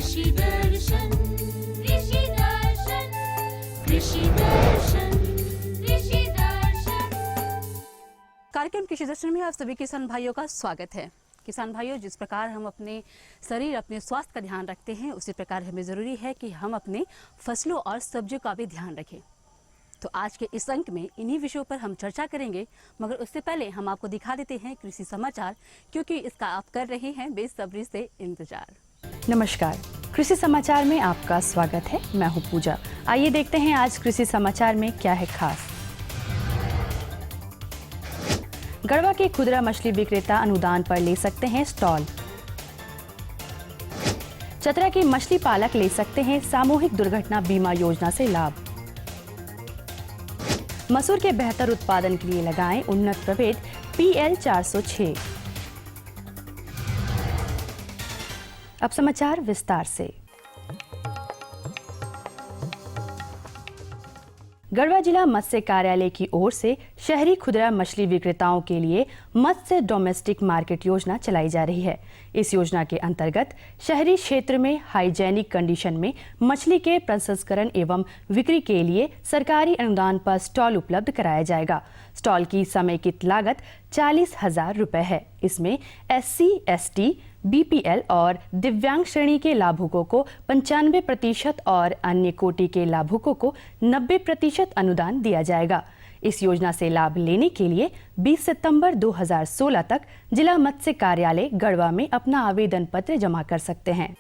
कृषि दर्शन कृषि दर्शन कृषि दर्शन कृषि दर्शन। कार्यक्रम कृषि दर्शन में आप सभी किसान भाइयों का स्वागत है। किसान भाइयों, जिस प्रकार हम अपने शरीर अपने स्वास्थ्य का ध्यान रखते हैं, उसी प्रकार हमें ज़रूरी है कि हम अपने फसलों और सब्जियों का भी ध्यान रखें। तो आज के इस अंक में इन्हीं विषयों पर हम चर्चा करेंगे, मगर उससे पहले हम आपको दिखा देते हैं कृषि समाचार, क्योंकि इसका आप कर रहे हैं बेसब्री से इंतजार। नमस्कार, कृषि समाचार में आपका स्वागत है। मैं हूं पूजा। आइए देखते हैं आज कृषि समाचार में क्या है खास। गढ़वा के खुदरा मछली विक्रेता अनुदान पर ले सकते हैं स्टॉल। चतरा के मछली पालक ले सकते हैं सामूहिक दुर्घटना बीमा योजना से लाभ। मसूर के बेहतर उत्पादन के लिए लगाएं उन्नत प्रभेद PL 406। अब समाचार विस्तार से। गढ़वा जिला मत्स्य कार्यालय की ओर से शहरी खुदरा मछली विक्रेताओं के लिए मत्स्य डोमेस्टिक मार्केट योजना चलाई जा रही है। इस योजना के अंतर्गत शहरी क्षेत्र में हाइजेनिक कंडीशन में मछली के प्रसंस्करण एवं बिक्री के लिए सरकारी अनुदान पर स्टॉल उपलब्ध कराया जाएगा। स्टॉल की समेकित लागत 40,000 रुपए है। इसमें SC, ST, BPL और दिव्यांग श्रेणी के लाभुकों को 95% और अन्य कोटि के लाभुकों को 90% अनुदान दिया जाएगा। इस योजना से लाभ लेने के लिए 20 सितंबर 2016 तक जिला मत्स्य कार्यालय गढ़वा में अपना आवेदन पत्र जमा कर सकते हैं।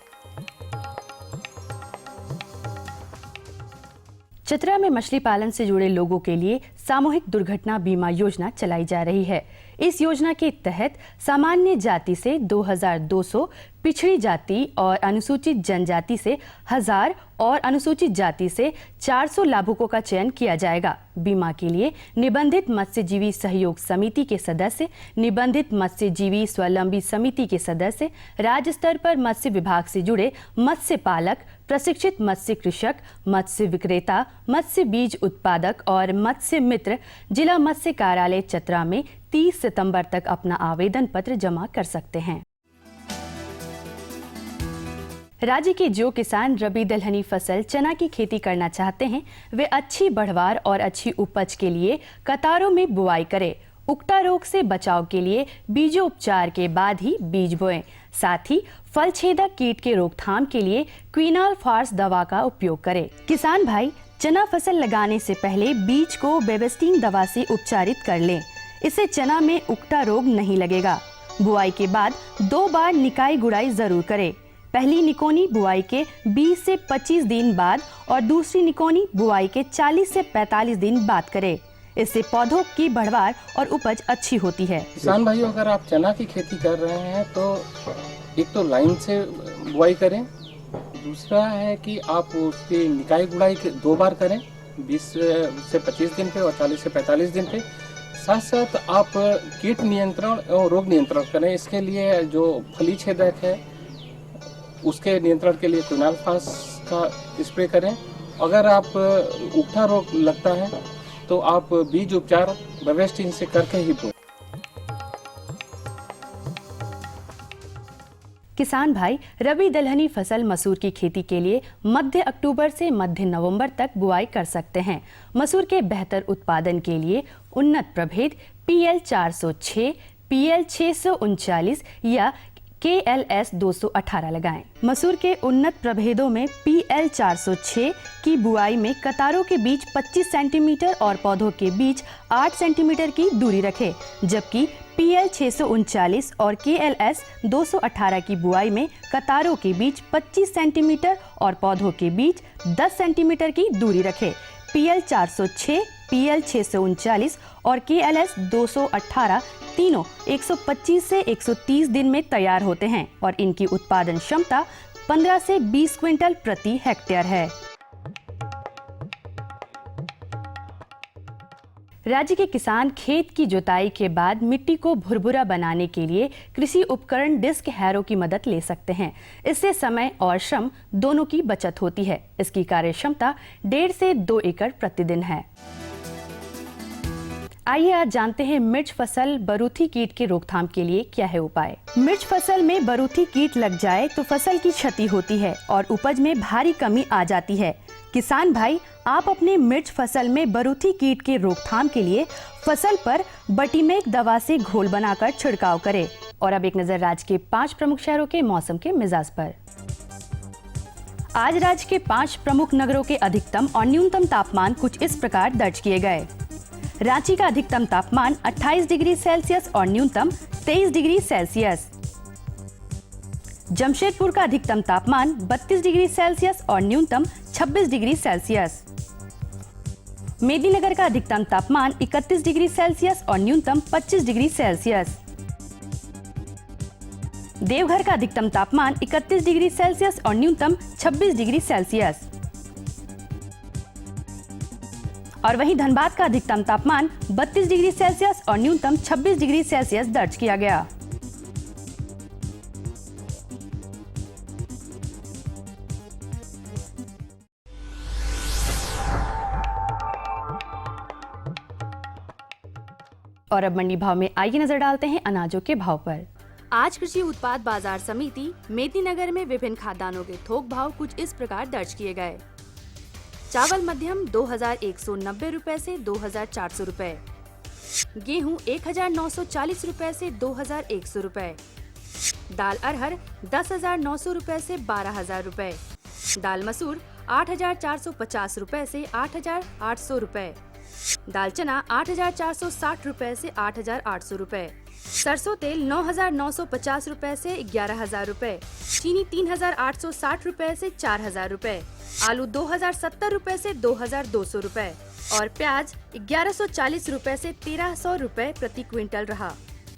चतरा में मछली पालन से जुड़े लोगों के लिए सामूहिक दुर्घटना बीमा योजना चलाई जा रही है। इस योजना के तहत सामान्य जाति से 2200, पिछड़ी जाति और अनुसूचित जनजाति से 1000 और अनुसूचित जाति से 400 लाभुकों का चयन किया जाएगा। बीमा के लिए निबंधित मत्स्यजीवी सहयोग समिति के सदस्य, निबंधित मत्स्यजीवी स्वावलंबी समिति के सदस्य, राज्य स्तर पर मत्स्य विभाग से जुड़े मत्स्य पालक, प्रशिक्षित मत्स्य कृषक, मत्स्य विक्रेता, मत्स्य बीज उत्पादक और मत्स्य मित्र जिला मत्स्य कार्यालय चतरा में 30 सितंबर तक अपना आवेदन पत्र जमा कर सकते हैं। राज्य के जो किसान रबी दलहनी फसल चना की खेती करना चाहते हैं, वे अच्छी बढ़वार और अच्छी उपज के लिए कतारों में बुआई करें। उकटा रोग से बचाव के लिए बीजोपचार के बाद ही बीज बोएं। साथ ही फल छेदक कीट के रोकथाम के लिए क्विनाल फार्स दवा का उपयोग करें। किसान भाई, चना फसल लगाने से पहले बीज को बेबस्टीन दवा से उपचारित कर लें। इससे चना में उकटा रोग नहीं लगेगा। बुआई के बाद 2 बार निकाई गुड़ाई जरूर करें। पहली निकोनी बुआई के 20 से 25 दिन बाद और दूसरी निकोनी बुआई के 40 से 45 दिन बाद करें। इससे पौधों की बढ़वार और उपज अच्छी होती है। किसान भाइयों, अगर आप चना की खेती कर रहे हैं तो एक तो लाइन से बुआई करें, दूसरा है कि आप उसकी निकाई गुड़ाई 2 बार करें, 20 से 25 दिन पे और 40 से 45 दिन पे। साथ साथ आप कीट नियंत्रण और रोग नियंत्रण करें। इसके लिए जो फली छेदक है उसके नियंत्रण के लिए क्विनाल फास का स्प्रे करें। अगर आप उकठा रोग लगता है तो आप बीज उपचार बेबस्टीन से करके ही बोएं। किसान भाई, रबी दलहनी फसल मसूर की खेती के लिए मध्य अक्टूबर से मध्य नवंबर तक बुआई कर सकते हैं। मसूर के बेहतर उत्पादन के लिए उन्नत प्रभेद PL 406, PL 639 या KLS 218 लगाएं। मसूर के उन्नत प्रभेदों में PL 406 की बुआई में कतारों के बीच 25 सेंटीमीटर और पौधों के बीच 8 सेंटीमीटर की दूरी रखें, जबकि PL 639 और KLS 218 की बुआई में कतारों के बीच 25 सेंटीमीटर और पौधों के बीच 10 सेंटीमीटर की दूरी रखें। PL 406, PL 639 और KLS 218 तीनों 125 से 130 दिन में तैयार होते हैं और इनकी उत्पादन क्षमता 15 से 20 क्विंटल प्रति हेक्टेयर है। राज्य के किसान खेत की जुताई के बाद मिट्टी को भुरभुरा बनाने के लिए कृषि उपकरण डिस्क हैरो की मदद ले सकते हैं। इससे समय और श्रम दोनों की बचत होती है। इसकी कार्य क्षमता 1.5 से 2 एकड़ प्रतिदिन है। आइए आज जानते हैं मिर्च फसल बरूथी कीट के रोकथाम के लिए क्या है उपाय। मिर्च फसल में बरूथी कीट लग जाए तो फसल की क्षति होती है और उपज में भारी कमी आ जाती है। किसान भाई, आप अपने मिर्च फसल में बरूथी कीट के रोकथाम के लिए फसल पर बटीमेक दवा से घोल बनाकर छिड़काव करें। और अब एक नजर राज्य के 5 प्रमुख शहरों के मौसम के मिजाज पर। आज राज्य के 5 प्रमुख नगरों के अधिकतम और न्यूनतम तापमान कुछ इस प्रकार दर्ज किए गए। रांची का अधिकतम तापमान 28 डिग्री सेल्सियस और न्यूनतम 23 डिग्री सेल्सियस। जमशेदपुर का अधिकतम तापमान 32 डिग्री सेल्सियस और न्यूनतम 26 डिग्री सेल्सियस। मेदिनीनगर का अधिकतम तापमान 31 डिग्री सेल्सियस और न्यूनतम 25 डिग्री सेल्सियस। देवघर का अधिकतम तापमान 31 डिग्री सेल्सियस और न्यूनतम 26 डिग्री सेल्सियस। और वहीं धनबाद का अधिकतम तापमान 32 डिग्री सेल्सियस और न्यूनतम 26 डिग्री सेल्सियस दर्ज किया गया। और अब मंडी भाव में आइए नजर डालते हैं अनाजों के भाव पर। आज कृषि उत्पाद बाजार समिति मेदिनीनगर में विभिन्न खाद्यान्नों के थोक भाव कुछ इस प्रकार दर्ज किए गए। चावल मध्यम 2190 रुपए से 2400 रुपए, गेहूं 1940 रुपए से 2100 रुपए, दाल अरहर 10,900 रुपए से 12,000 रुपए, दाल मसूर 8,450 रुपए से 8,800 रुपए, दाल चना 8,460 रुपए से 8,800 रुपए, सरसों तेल 9,950 रुपए से 11,000 रुपए, चीनी 3,860 रुपए से 4,000 रुपए, आलू 2,070 रुपए से 2,200 रुपए और प्याज 1,140 रुपए से 1,300 रुपए प्रति क्विंटल रहा।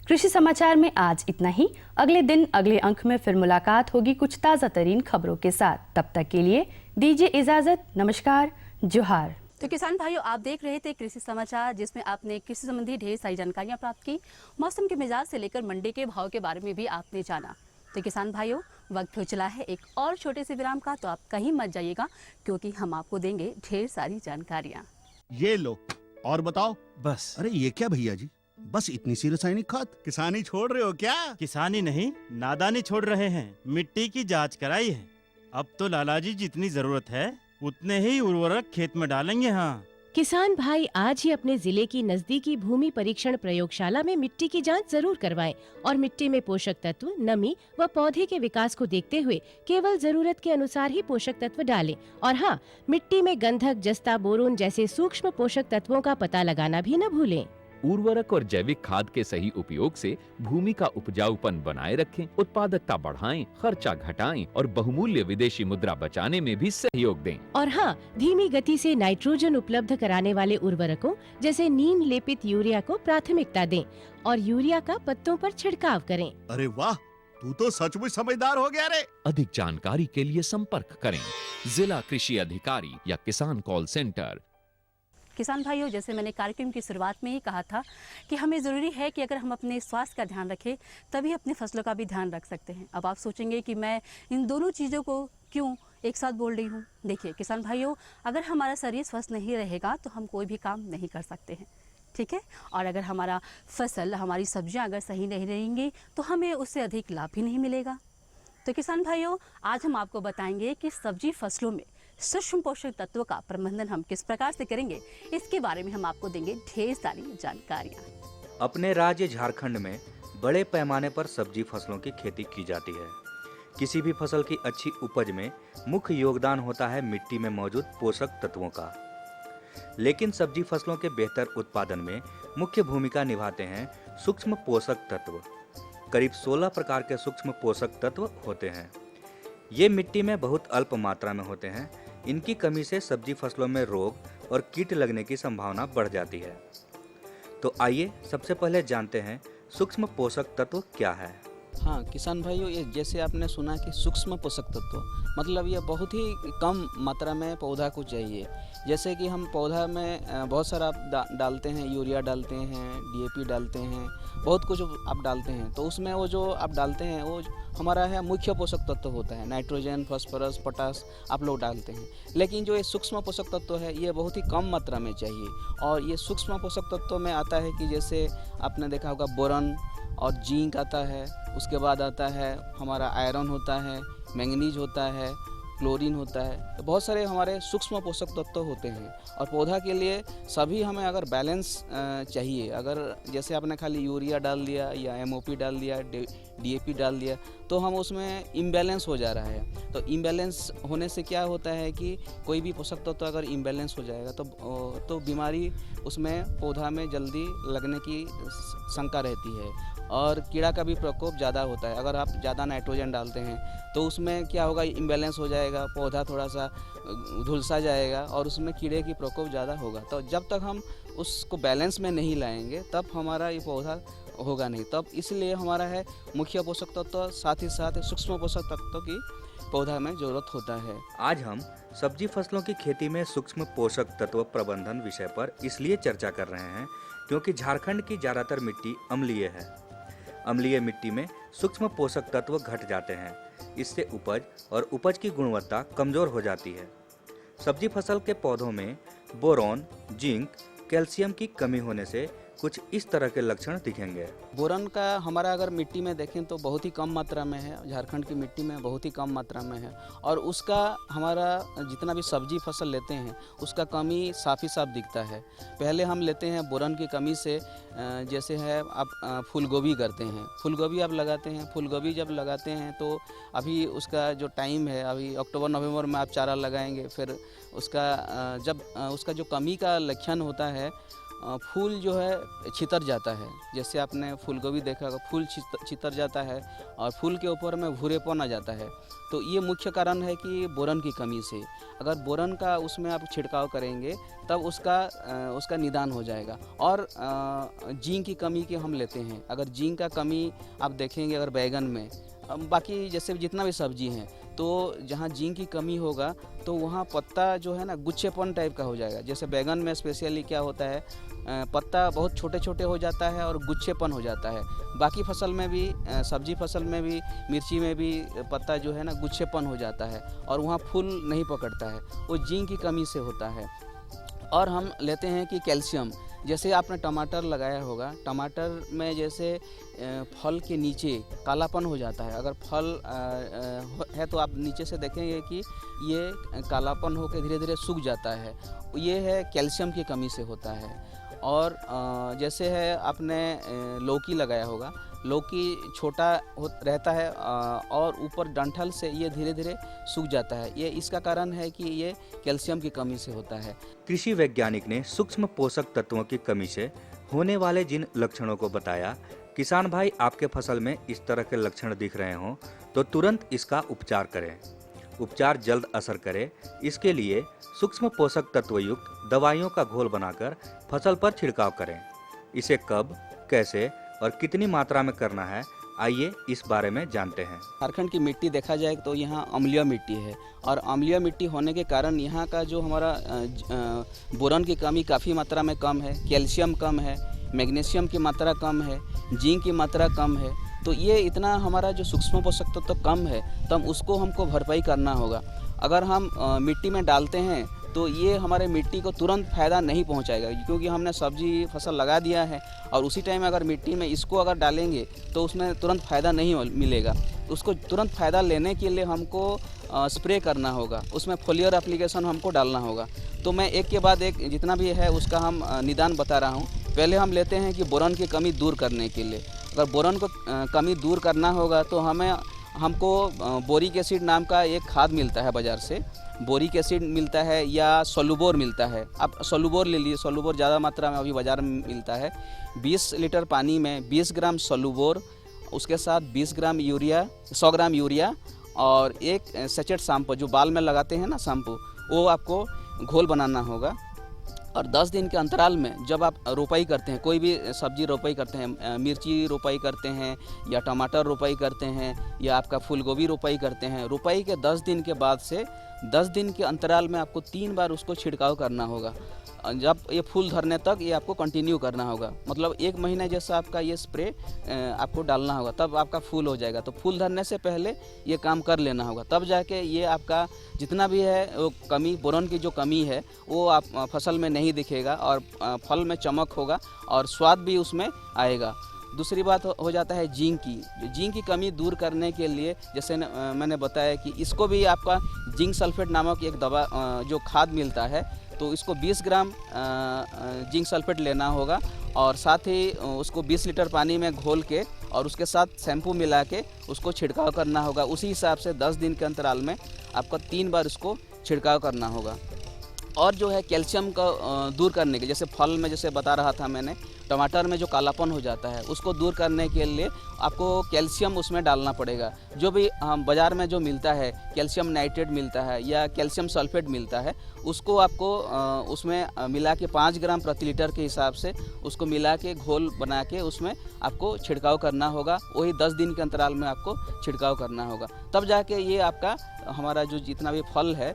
कृषि समाचार में आज इतना ही। अगले दिन अगले अंक में फिर मुलाकात होगी कुछ ताज़ा तरीन खबरों के साथ। तब तक के लिए दीजिए इजाजत। नमस्कार, जोहार। तो किसान भाइयों, आप देख रहे थे कृषि समाचार, जिसमें आपने कृषि संबंधी ढेर सारी जानकारियां प्राप्त की। मौसम के मिजाज से लेकर मंडी के भाव के बारे में भी आपने जाना। तो किसान भाइयों, वक्त हो चला है एक और छोटे से विराम का, तो आप कहीं मत जाइएगा क्योंकि हम आपको देंगे ढेर सारी जानकारियां। ये लो और बताओ। बस। अरे ये क्या भैया जी, बस इतनी सी रासायनिक खाद? किसानी छोड़ रहे हो क्या? किसानी नहीं, नादानी छोड़ रहे हैं। मिट्टी की जांच कराई है। अब तो लालाजी जितनी जरूरत है उतने ही उर्वरक खेत में डालेंगे। हाँ, किसान भाई आज ही अपने जिले की नजदीकी भूमि परीक्षण प्रयोगशाला में मिट्टी की जांच जरूर करवाएं और मिट्टी में पोषक तत्व, नमी व पौधे के विकास को देखते हुए केवल जरूरत के अनुसार ही पोषक तत्व डालें। और हाँ, मिट्टी में गंधक, जस्ता, बोरोन जैसे सूक्ष्म पोषक तत्वों का पता लगाना भी न भूलें। उर्वरक और जैविक खाद के सही उपयोग से भूमि का उपजाऊपन बनाए रखें, उत्पादकता बढ़ाएं, खर्चा घटाएं और बहुमूल्य विदेशी मुद्रा बचाने में भी सहयोग दें। और हाँ, धीमी गति से नाइट्रोजन उपलब्ध कराने वाले उर्वरकों जैसे नीम लेपित यूरिया को प्राथमिकता दें और यूरिया का पत्तों पर छिड़काव करें। अरे वाह, तू तो सचमुच समझदार हो गया रे। अधिक जानकारी के लिए संपर्क करें जिला कृषि अधिकारी या किसान कॉल सेंटर। किसान भाइयों, जैसे मैंने कार्यक्रम की शुरुआत में ही कहा था कि हमें ज़रूरी है कि अगर हम अपने स्वास्थ्य का ध्यान रखें तभी अपने फसलों का भी ध्यान रख सकते हैं। अब आप सोचेंगे कि मैं इन दोनों चीज़ों को क्यों एक साथ बोल रही हूँ। देखिए किसान भाइयों, अगर हमारा शरीर स्वस्थ नहीं रहेगा तो हम कोई भी काम नहीं कर सकते हैं, ठीक है। और अगर हमारा फसल, हमारी सब्जियाँ अगर सही नहीं रहेंगी तो हमें उससे अधिक लाभ भी नहीं मिलेगा। तो किसान भाइयों, आज हम आपको बताएंगे कि सब्जी फसलों में सूक्ष्म पोषक तत्वों का प्रबंधन हम किस प्रकार से करेंगे। इसके बारे में हम आपको देंगे ढेर सारी जानकारियाँ। अपने राज्य झारखंड में बड़े पैमाने पर सब्जी फसलों की खेती की जाती है। किसी भी फसल की अच्छी उपज में मुख्य योगदान होता है मिट्टी में मौजूद पोषक तत्वों का। लेकिन सब्जी फसलों के बेहतर उत्पादन में मुख्य भूमिका निभाते हैं सूक्ष्म पोषक तत्व। करीब 16 प्रकार के सूक्ष्म पोषक तत्व होते हैं। ये मिट्टी में बहुत अल्प मात्रा में होते हैं। इनकी कमी से सब्जी फसलों में रोग और कीट लगने की संभावना बढ़ जाती है। तो आइए सबसे पहले जानते हैं सूक्ष्म पोषक तत्व क्या है। हाँ किसान भाइयों, ये जैसे आपने सुना कि सूक्ष्म पोषक तत्व मतलब ये बहुत ही कम मात्रा में पौधा को चाहिए। जैसे कि हम पौधा में बहुत सारा आप डालते हैं, यूरिया डालते हैं, डीएपी डालते हैं, बहुत कुछ आप डालते हैं। तो उसमें वो जो आप डालते हैं वो हमारा है मुख्य पोषक तत्व होता है, नाइट्रोजन, फास्फोरस, पोटास आप लोग डालते हैं। लेकिन जो ये सूक्ष्म पोषक तत्व है ये बहुत ही कम मात्रा में चाहिए। और ये सूक्ष्म पोषक तत्व में आता है कि जैसे आपने देखा होगा बोरन और जिंक आता है, उसके बाद आता है हमारा आयरन होता है, मैंगनीज होता है, क्लोरीन होता है। तो बहुत सारे हमारे सूक्ष्म पोषक तत्व होते हैं। और पौधा के लिए सभी हमें अगर बैलेंस चाहिए, अगर जैसे आपने खाली यूरिया डाल दिया या एमओपी डाल दिया, डीएपी डाल दिया, तो हम उसमें इम्बैलेंस हो जा रहा है। तो इम्बैलेंस होने से क्या होता है कि कोई भी पोषक तत्व अगर इम्बैलेंस हो जाएगा तो बीमारी उसमें पौधा में जल्दी लगने की शंका रहती है। और कीड़ा का भी प्रकोप ज़्यादा होता है। अगर आप ज़्यादा नाइट्रोजन डालते हैं तो उसमें क्या होगा, इम्बैलेंस हो जाएगा, पौधा थोड़ा सा झुलसा जाएगा और उसमें कीड़े की प्रकोप ज़्यादा होगा। तो जब तक हम उसको बैलेंस में नहीं लाएंगे तब हमारा ये पौधा होगा नहीं। तब इसलिए हमारा है मुख्य पोषक तत्व साथ ही साथ सूक्ष्म पोषक तत्व की पौधा में ज़रूरत होता है। आज हम सब्जी फसलों की खेती में सूक्ष्म पोषक तत्व प्रबंधन विषय पर इसलिए चर्चा कर रहे हैं क्योंकि झारखंड की ज़्यादातर मिट्टी अम्लीय है। अम्लीय मिट्टी में सूक्ष्म पोषक तत्व घट जाते हैं। इससे उपज और उपज की गुणवत्ता कमज़ोर हो जाती है। सब्जी फसल के पौधों में बोरॉन, जिंक, कैल्शियम की कमी होने से कुछ इस तरह के लक्षण दिखेंगे। बोरन का हमारा अगर मिट्टी में देखें तो बहुत ही कम मात्रा में है, झारखंड की मिट्टी में बहुत ही कम मात्रा में है। और उसका हमारा जितना भी सब्जी फसल लेते हैं उसका कमी साफ ही साफ दिखता है। पहले हम लेते हैं बोरन की कमी से, जैसे है आप फूलगोभी करते हैं, फूलगोभी आप लगाते हैं, फूलगोभी जब लगाते हैं तो अभी उसका जो टाइम है, अभी अक्टूबर नवंबर में आप चारा लगाएंगे। फिर उसका जब उसका जो कमी का लक्षण होता है, फूल जो है छितर जाता है। जैसे आपने फूलगोभी देखा होगा, फूल छितर जाता है और फूल के ऊपर में भूरेपन आ जाता है। तो ये मुख्य कारण है कि बोरन की कमी से। अगर बोरन का उसमें आप छिड़काव करेंगे तब उसका निदान हो जाएगा। और जिंक की कमी की हम लेते हैं, अगर जिंक का कमी आप देखेंगे अगर बैगन में, बाकी जैसे जितना भी सब्जी हैं, तो जहाँ जिंक की कमी होगा तो वहाँ पत्ता जो है ना गुच्छेपन टाइप का हो जाएगा। जैसे बैगन में स्पेशली क्या होता है, पत्ता बहुत छोटे छोटे हो जाता है और गुच्छेपन हो जाता है। बाकी फसल में भी, सब्जी फसल में भी, मिर्ची में भी पत्ता जो है ना गुच्छेपन हो जाता है और वहाँ फूल नहीं पकड़ता है, वो जिंक की कमी से होता है। और हम लेते हैं कि कैल्शियम, जैसे आपने टमाटर लगाया होगा, टमाटर में जैसे फल के नीचे कालापन हो जाता है। अगर फल है तो आप नीचे से देखेंगे कि ये कालापन होकर धीरे धीरे सूख जाता है, ये है कैल्शियम की कमी से होता है। और जैसे है आपने लौकी लगाया होगा, लौकी छोटा रहता है और ऊपर डंठल से ये धीरे धीरे सूख जाता है, ये इसका कारण है कि ये कैल्शियम की कमी से होता है। कृषि वैज्ञानिक ने सूक्ष्म पोषक तत्वों की कमी से होने वाले जिन लक्षणों को बताया, किसान भाई आपके फसल में इस तरह के लक्षण दिख रहे हों तो तुरंत इसका उपचार करें। उपचार जल्द असर करे, इसके लिए सूक्ष्म पोषक तत्व युक्त दवाइयों का घोल बनाकर फसल पर छिड़काव करें। इसे कब, कैसे और कितनी मात्रा में करना है, आइए इस बारे में जानते हैं। झारखंड की मिट्टी देखा जाए तो यहाँ अम्लीय मिट्टी है और अम्लीय मिट्टी होने के कारण यहाँ का जो हमारा बोरन की कमी काफ़ी मात्रा में कम है, कैल्शियम कम है, मैग्नीशियम की मात्रा कम है, जिंक की मात्रा कम है। तो ये इतना हमारा जो सूक्ष्म पोषक तत्व कम है तो उसको हमको भरपाई करना होगा। अगर हम मिट्टी में डालते हैं तो ये हमारे मिट्टी को तुरंत फ़ायदा नहीं पहुंचाएगा, क्योंकि हमने सब्जी फसल लगा दिया है और उसी टाइम अगर मिट्टी में इसको अगर डालेंगे तो उसमें तुरंत फ़ायदा नहीं मिलेगा। उसको तुरंत फ़ायदा लेने के लिए हमको स्प्रे करना होगा, उसमें फोलियर एप्लीकेशन हमको डालना होगा। तो मैं एक के बाद एक जितना भी है उसका हम निदान बता रहा हूँ। पहले हम लेते हैं कि बोरन की कमी दूर करने के लिए, अगर बोरन को कमी दूर करना होगा तो हमको बोरिक एसिड नाम का एक खाद मिलता है बाज़ार से, बोरिक एसिड मिलता है या सोलुबोर मिलता है। आप सोलुबोर ले लीजिए, सोलुबोर ज़्यादा मात्रा में अभी बाज़ार में मिलता है। 20 लीटर पानी में 20 ग्राम सोलुबोर, उसके साथ 20 ग्राम यूरिया, 100 ग्राम यूरिया और एक सैचेट शैम्पू जो बाल में लगाते हैं ना शैम्पू, वो आपको घोल बनाना होगा। और 10 दिन के अंतराल में जब आप रोपाई करते हैं, कोई भी सब्जी रोपाई करते हैं, मिर्ची रोपाई करते हैं या टमाटर रोपाई करते हैं या आपका फूलगोभी रोपाई करते हैं, रोपाई के 10 दिन के बाद से 10 दिन के अंतराल में आपको 3 बार उसको छिड़काव करना होगा। जब ये फूल धरने तक ये आपको कंटिन्यू करना होगा, मतलब 1 महीना जैसा आपका ये स्प्रे आपको डालना होगा, तब आपका फूल हो जाएगा। तो फूल धरने से पहले ये काम कर लेना होगा, तब जाके ये आपका जितना भी है वो कमी, बोरोन की जो कमी है वो आप फसल में नहीं दिखेगा और फल में चमक होगा और स्वाद भी उसमें आएगा। दूसरी बात हो जाता है जिंक की। जिंक की कमी दूर करने के लिए जैसे मैंने बताया कि इसको भी आपका जिंक सल्फेट नामक एक दवा जो खाद मिलता है, तो इसको 20 ग्राम जिंक सल्फेट लेना होगा और साथ ही उसको 20 लीटर पानी में घोल के और उसके साथ शैम्पू मिला के उसको छिड़काव करना होगा। उसी हिसाब से 10 दिन के अंतराल में आपका 3 बार उसको छिड़काव करना होगा। और जो है कैल्शियम का दूर करने के, जैसे फल में जैसे बता रहा था मैंने, टमाटर में जो कालापन हो जाता है उसको दूर करने के लिए आपको कैल्शियम उसमें डालना पड़ेगा। जो भी हम बाज़ार में जो मिलता है, कैल्शियम नाइट्रेट मिलता है या कैल्शियम सल्फेट मिलता है, उसको आपको उसमें मिला के 5 ग्राम प्रति लीटर के हिसाब से उसको मिला के घोल बना के उसमें आपको छिड़काव करना होगा। वही 10 दिन के अंतराल में आपको छिड़काव करना होगा, तब जाके ये आपका हमारा जो जितना भी फल है,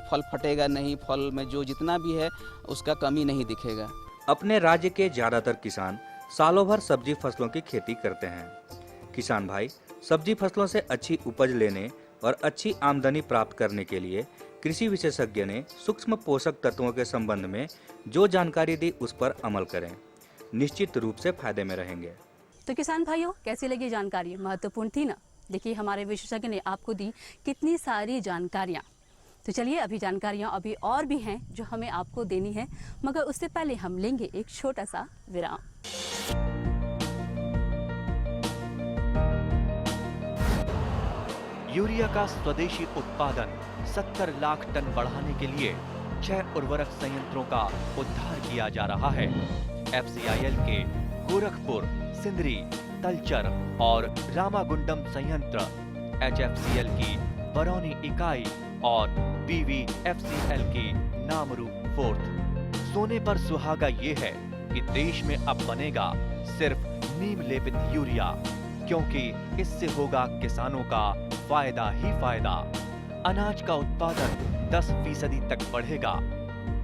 फल फटेगा नहीं, फल में जो जितना भी है उसका कमी नहीं दिखेगा। अपने राज्य के ज़्यादातर किसान सालों भर सब्जी फसलों की खेती करते हैं। किसान भाई सब्जी फसलों से अच्छी उपज लेने और अच्छी आमदनी प्राप्त करने के लिए कृषि विशेषज्ञ ने सूक्ष्म पोषक तत्वों के संबंध में जो जानकारी दी उस पर अमल करें, निश्चित रूप से फायदे में रहेंगे। तो किसान भाइयों, कैसी लगी जानकारी? महत्वपूर्ण थी ना? देखिए हमारे विशेषज्ञ ने आपको दी कितनी सारी जानकारियाँ। तो चलिए अभी जानकारियाँ अभी और भी हैं जो हमें आपको देनी है, मगर उससे पहले हम लेंगे एक छोटा सा विराम। यूरिया का स्वदेशी उत्पादन 70 लाख टन बढ़ाने के लिए 6 उर्वरक संयंत्रों का उद्धार किया जा रहा है। FCIL के गोरखपुर, सिंदरी, तलचर और रामागुंडम संयंत्र, HFCL की बरौनी इकाई और BVFCL की नामरू फोर्थ। सोने पर सुहागा ये है कि देश में अब बनेगा सिर्फ नीम लेपित यूरिया, क्योंकि इससे होगा किसानों का फायदा ही फायदा। अनाज का उत्पादन 10% तक बढ़ेगा,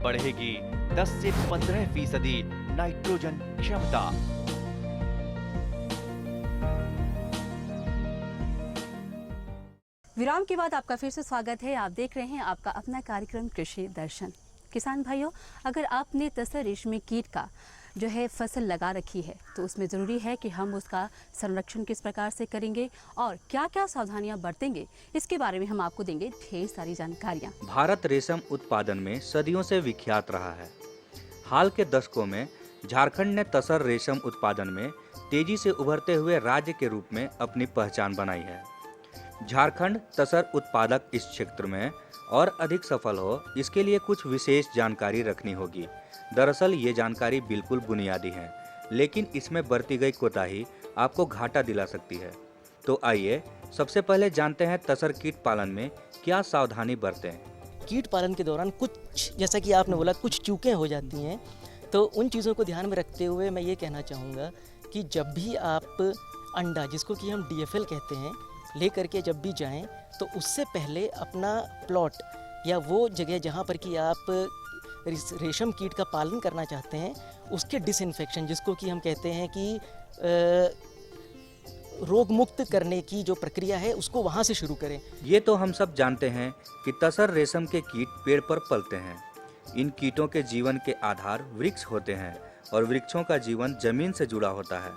बढ़ेगी 10 से 15% नाइट्रोजन क्षमता। विराम के बाद आपका फिर से स्वागत है। आप देख रहे हैं आपका अपना कार्यक्रम कृषि दर्शन। किसान भाइयों, अगर आपने तसर रेशमी कीट का जो है फसल लगा रखी है तो उसमें ज़रूरी है कि हम उसका संरक्षण किस प्रकार से करेंगे और क्या क्या सावधानियां बरतेंगे, इसके बारे में हम आपको देंगे ढेर सारी जानकारियां। भारत रेशम उत्पादन में सदियों से विख्यात रहा है। हाल के दशकों में झारखंड ने तसर रेशम उत्पादन में तेजी से उभरते हुए राज्य के रूप में अपनी पहचान बनाई है। झारखंड तसर उत्पादक इस क्षेत्र में और अधिक सफल हो, इसके लिए कुछ विशेष जानकारी रखनी होगी। दरअसल ये जानकारी बिल्कुल बुनियादी है, लेकिन इसमें बरती गई कोताही आपको घाटा दिला सकती है। तो आइए सबसे पहले जानते हैं तसर कीट पालन में क्या सावधानी बरतें। कीट पालन के दौरान कुछ, जैसा कि आपने बोला, कुछ चूकें हो जाती हैं, तो उन चीज़ों को ध्यान में रखते हुए मैं ये कहना चाहूँगा कि जब भी आप अंडा, जिसको कि हम DFL कहते हैं, ले करके जब भी जाएं तो उससे पहले अपना प्लॉट या वो जगह जहाँ पर कि आप रेशम कीट का पालन करना चाहते हैं उसके डिसइंफेक्शन, जिसको कि हम कहते हैं कि रोग मुक्त करने की जो प्रक्रिया है उसको वहाँ से शुरू करें। ये तो हम सब जानते हैं कि तसर रेशम के कीट पेड़ पर पलते हैं। इन कीटों के जीवन के आधार वृक्ष होते हैं और वृक्षों का जीवन जमीन से जुड़ा होता है।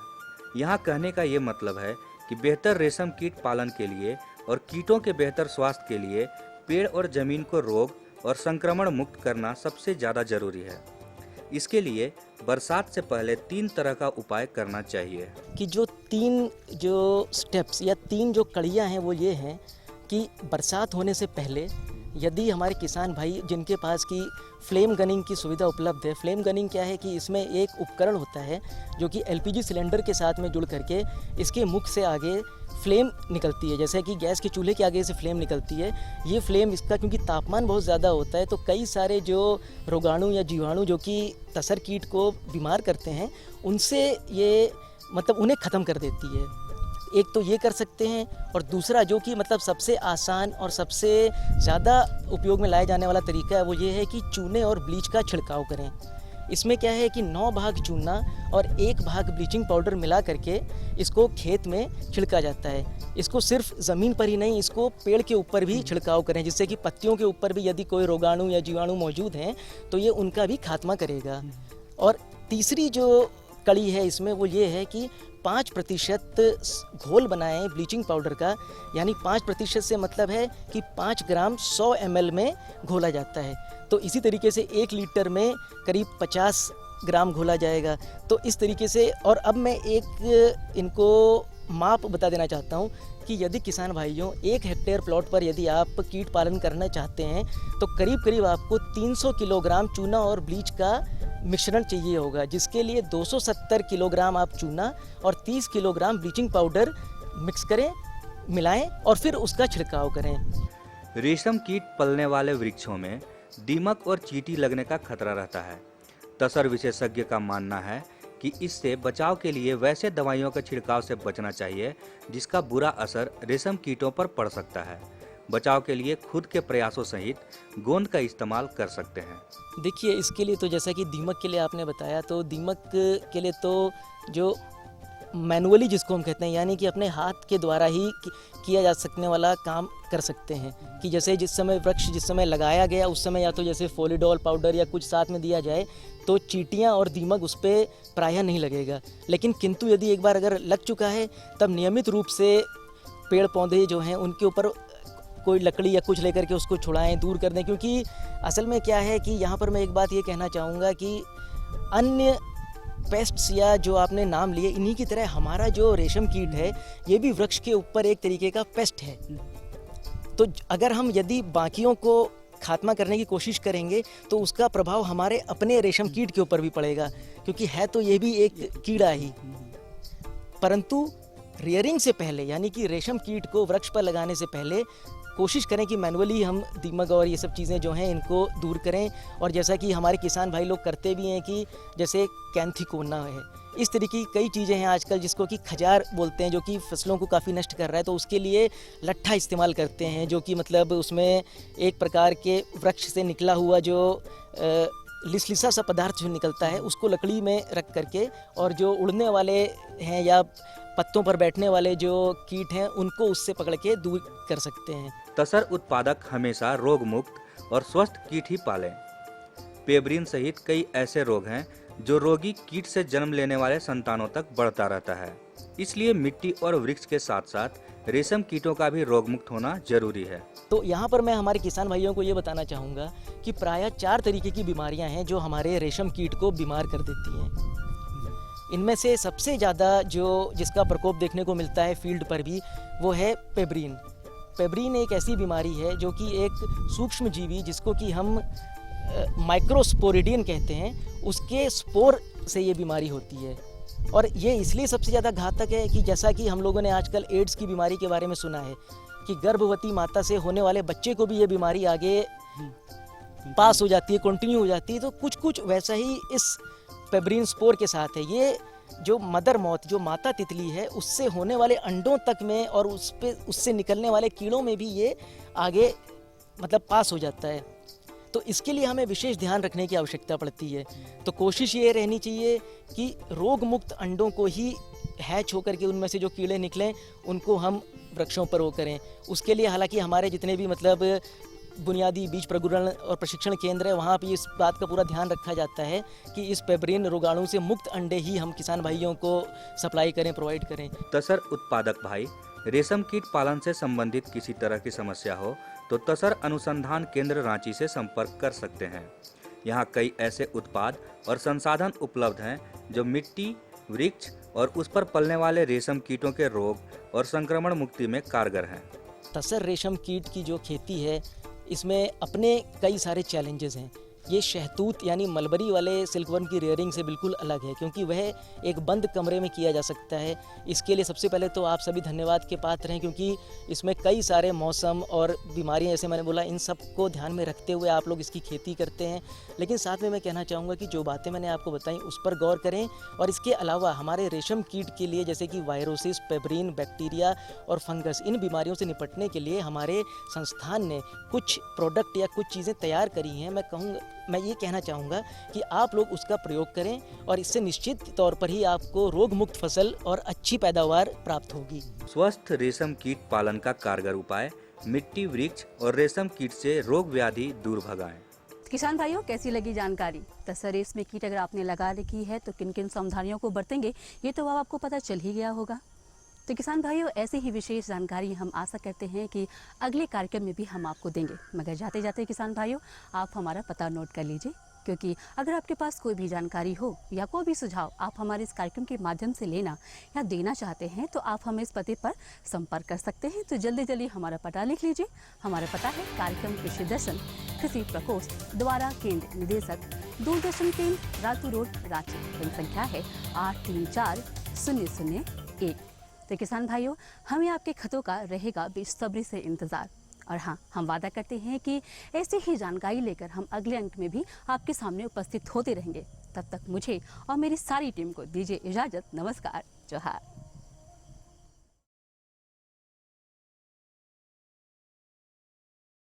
यहाँ कहने का ये मतलब है कि बेहतर रेशम कीट पालन के लिए और कीटों के बेहतर स्वास्थ्य के लिए पेड़ और जमीन को रोग और संक्रमण मुक्त करना सबसे ज़्यादा जरूरी है। इसके लिए बरसात से पहले 3 तरह का उपाय करना चाहिए। कि जो 3 जो स्टेप्स या 3 जो कड़ियाँ हैं वो ये हैं कि बरसात होने से पहले यदि हमारे किसान भाई जिनके पास की फ्लेम गनिंग की सुविधा उपलब्ध है, फ्लेम गनिंग क्या है कि इसमें एक उपकरण होता है जो कि एलपीजी सिलेंडर के साथ में जुड़ करके इसके मुख से आगे फ्लेम निकलती है, जैसे कि गैस के चूल्हे के आगे से फ्लेम निकलती है। ये फ्लेम इसका क्योंकि तापमान बहुत ज़्यादा होता है तो कई सारे जो रोगाणु या जीवाणु जो कि तसर कीट को बीमार करते हैं उनसे ये मतलब उन्हें ख़त्म कर देती है। एक तो ये कर सकते हैं, और दूसरा जो कि मतलब सबसे आसान और सबसे ज़्यादा उपयोग में लाया जाने वाला तरीका है वो ये है कि चूने और ब्लीच का छिड़काव करें। इसमें क्या है कि 9 भाग चूना और 1 भाग ब्लीचिंग पाउडर मिला करके इसको खेत में छिड़का जाता है। इसको सिर्फ ज़मीन पर ही नहीं, इसको पेड़ के ऊपर भी छिड़काव करें, जिससे कि पत्तियों के ऊपर भी यदि कोई रोगाणु या जीवाणु मौजूद हैं तो ये उनका भी खात्मा करेगा। और तीसरी जो कड़ी है इसमें वो ये है कि 5% घोल बनाएं ब्लीचिंग पाउडर का, यानी 5% से मतलब है कि 5 ग्राम 100 ml में घोला जाता है। तो इसी तरीके से 1 लीटर में करीब 50 ग्राम घोला जाएगा। तो इस तरीके से, और अब मैं एक इनको माप बता देना चाहता हूँ कि यदि किसान भाइयों 1 हेक्टेयर प्लॉट पर यदि आप कीट पालन करना चाहते हैं तो करीब करीब आपको 300 किलोग्राम चूना और ब्लीच का मिश्रण चाहिए होगा, जिसके लिए 270 किलोग्राम आप चूना और 30 किलोग्राम ब्लीचिंग पाउडर मिक्स करें, मिलाएं और फिर उसका छिड़काव करें। रेशम कीट पलने वाले वृक्षों में दीमक और चींटी लगने का खतरा रहता है। तसर विशेषज्ञ का मानना है कि इससे बचाव के लिए वैसे दवाइयों के छिड़काव से बचना चाहिए जिसका बुरा असर रेशम कीटों पर पड़ सकता है। बचाव के लिए खुद के प्रयासों सहित गोंद का इस्तेमाल कर सकते हैं। देखिए, इसके लिए तो जैसा कि दीमक के लिए आपने बताया, तो दीमक के लिए तो जो मैनुअली जिसको हम कहते हैं, यानी कि अपने हाथ के द्वारा ही किया जा सकने वाला काम कर सकते हैं कि जैसे जिस समय वृक्ष जिस समय लगाया गया उस समय या तो जैसे फोलिडोल पाउडर या कुछ साथ में दिया जाए तो चींटियां और दीमक उस पर प्रायः नहीं लगेगा। लेकिन किंतु यदि एक बार अगर लग चुका है तब नियमित रूप से पेड़ पौधे जो हैं उनके ऊपर कोई लकड़ी या कुछ लेकर के उसको छुड़ाएं, दूर कर दें। क्योंकि असल में क्या है कि यहाँ पर मैं एक बात ये कहना चाहूँगा कि अन्य पेस्ट्स या जो आपने नाम लिए, इन्हीं की तरह हमारा जो रेशम कीट है ये भी वृक्ष के ऊपर एक तरीके का पेस्ट है। तो अगर हम यदि बाकियों को खात्मा करने की कोशिश करेंगे तो उसका प्रभाव हमारे अपने रेशम कीट के ऊपर भी पड़ेगा, क्योंकि है तो ये भी एक कीड़ा ही। परंतु रियरिंग से पहले, यानी कि रेशम कीट को वृक्ष पर लगाने से पहले कोशिश करें कि मैनुअली हम दीमक और ये सब चीज़ें जो हैं इनको दूर करें। और जैसा कि हमारे किसान भाई लोग करते भी हैं कि जैसे कैंथिकोना है, इस तरीके की कई चीज़ें हैं आजकल जिसको कि खजार बोलते हैं, जो कि फसलों को काफ़ी नष्ट कर रहा है। तो उसके लिए लट्ठा इस्तेमाल करते हैं, जो कि मतलब उसमें एक प्रकार के वृक्ष से निकला हुआ जो लिसलिसा सा पदार्थ जो निकलता है उसको लकड़ी में रख करके, और जो उड़ने वाले हैं या पत्तों पर बैठने वाले जो कीट हैं उनको उससे पकड़ के दूर कर सकते हैं। तसर उत्पादक हमेशा रोग मुक्त और स्वस्थ कीट ही पालें। पेब्रिन सहित कई ऐसे रोग हैं जो रोगी कीट से जन्म लेने वाले संतानों तक बढ़ता रहता है। इसलिए मिट्टी और वृक्ष के साथ साथ रेशम कीटों का भी रोग मुक्त होना जरूरी है। तो यहाँ पर मैं हमारे किसान भाइयों को ये बताना चाहूँगा कि प्रायः 4 तरीके की बीमारियाँ हैं जो हमारे रेशम कीट को बीमार कर देती हैं। इनमें से सबसे ज़्यादा जिसका प्रकोप देखने को मिलता है फील्ड पर भी, वो है पेब्रिन। पेब्रिन एक ऐसी बीमारी है जो कि एक सूक्ष्म जीवी जिसको कि हम माइक्रोस्पोरिडियन कहते हैं, उसके स्पोर से ये बीमारी होती है। और ये इसलिए सबसे ज़्यादा घातक है कि जैसा कि हम लोगों ने आजकल एड्स की बीमारी के बारे में सुना है कि गर्भवती माता से होने वाले बच्चे को भी ये बीमारी आगे पास हो जाती है, कंटिन्यू हो जाती है। तो कुछ वैसा ही इस पेब्रिन स्पोर के साथ है। ये जो मदर मॉथ, जो माता तितली है, उससे होने वाले अंडों तक में और उससे निकलने वाले कीड़ों में भी ये आगे मतलब पास हो जाता है। तो इसके लिए हमें विशेष ध्यान रखने की आवश्यकता पड़ती है। तो कोशिश ये रहनी चाहिए कि रोग मुक्त अंडों को ही हैच होकर के उनमें से जो कीड़े निकलें उनको हम वृक्षों पर वो करें। उसके लिए हालांकि हमारे जितने भी मतलब बुनियादी बीज प्रगुरण और प्रशिक्षण केंद्र है, वहाँ भी इस बात का पूरा ध्यान रखा जाता है कि इस पेब्रिन रोगाणु से मुक्त अंडे ही हम किसान भाइयों को सप्लाई करें, प्रोवाइड करें। तसर उत्पादक भाई रेशम कीट पालन से संबंधित किसी तरह की समस्या हो तो तसर अनुसंधान केंद्र रांची से संपर्क कर सकते हैं। यहाँ कई ऐसे उत्पाद और संसाधन उपलब्ध हैं जो मिट्टी, वृक्ष और उस पर पलने वाले रेशम कीटों के रोग और संक्रमण मुक्ति में कारगर हैं। तसर रेशम कीट की जो खेती है इसमें अपने कई सारे चैलेंजेस हैं। ये शहतूत यानी मलबरी वाले सिल्कवर्म की रेयरिंग से बिल्कुल अलग है, क्योंकि वह एक बंद कमरे में किया जा सकता है। इसके लिए सबसे पहले तो आप सभी धन्यवाद के पात्र हैं, क्योंकि इसमें कई सारे मौसम और बीमारियां, जैसे मैंने बोला, इन सब को ध्यान में रखते हुए आप लोग इसकी खेती करते हैं। लेकिन साथ में मैं कहना चाहूँगा कि जो बातें मैंने आपको बताई उस पर गौर करें, और इसके अलावा हमारे रेशम कीट के लिए जैसे कि वायरोसिस, पेब्रिन, बैक्टीरिया और फंगस, इन बीमारियों से निपटने के लिए हमारे संस्थान ने कुछ प्रोडक्ट या कुछ चीज़ें तैयार करी हैं। मैं ये कहना चाहूँगा कि आप लोग उसका प्रयोग करें, और इससे निश्चित तौर पर ही आपको रोग मुक्त फसल और अच्छी पैदावार प्राप्त होगी। स्वस्थ रेशम कीट पालन का कारगर उपाय, मिट्टी, वृक्ष और रेशम कीट से रोग व्याधि दूर भगाएं। किसान भाइयों, कैसी लगी जानकारी? तसर में कीट अगर आपने लगा रखी है तो किन किन सावधानियों को बरतेंगे, ये तो अब आपको पता चल ही गया होगा। तो किसान भाइयों, ऐसे ही विशेष जानकारी हम आशा करते हैं कि अगले कार्यक्रम में भी हम आपको देंगे। मगर जाते जाते किसान भाइयों, आप हमारा पता नोट कर लीजिए, क्योंकि अगर आपके पास कोई भी जानकारी हो या कोई भी सुझाव आप हमारे इस कार्यक्रम के माध्यम से लेना या देना चाहते हैं, तो आप हमें इस पते पर संपर्क कर सकते हैं। तो जल्दी जल्दी हमारा पता लिख लीजिए। हमारा पता है कार्यक्रम कृषि दर्शन, कृषि प्रकोष्ठ, द्वारा केंद्र निदेशक, दूरदर्शन केंद्र, रातू रोड, रांची। जनसंख्या है 834001। तो किसान भाइयों, हमें आपके खतों का रहेगा बेसब्री से इंतज़ार। और हाँ, हम वादा करते हैं कि ऐसी ही जानकारी लेकर हम अगले अंक में भी आपके सामने उपस्थित होते रहेंगे। तब तक मुझे और मेरी सारी टीम को दीजिए इजाज़त। नमस्कार, जोहार।